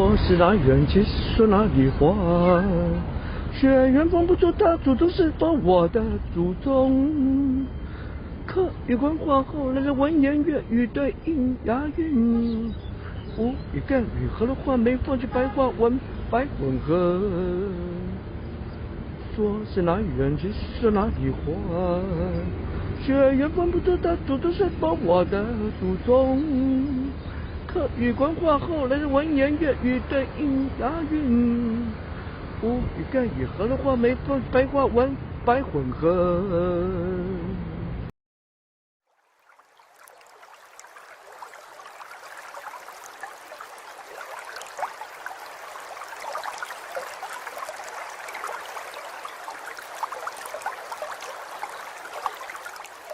说是那缘，其实说那梨花。学员分不出他祖宗是否我的祖宗。客语官话后来是文言粤语对应押韵。吴语赣语合了话没放弃白话文白混合。说是那缘，其实说那梨花。学员分不出他祖宗是否我的祖宗。客语官话后来是文言粤语对应押韵。吴语赣语合了话没放弃白话文白混合。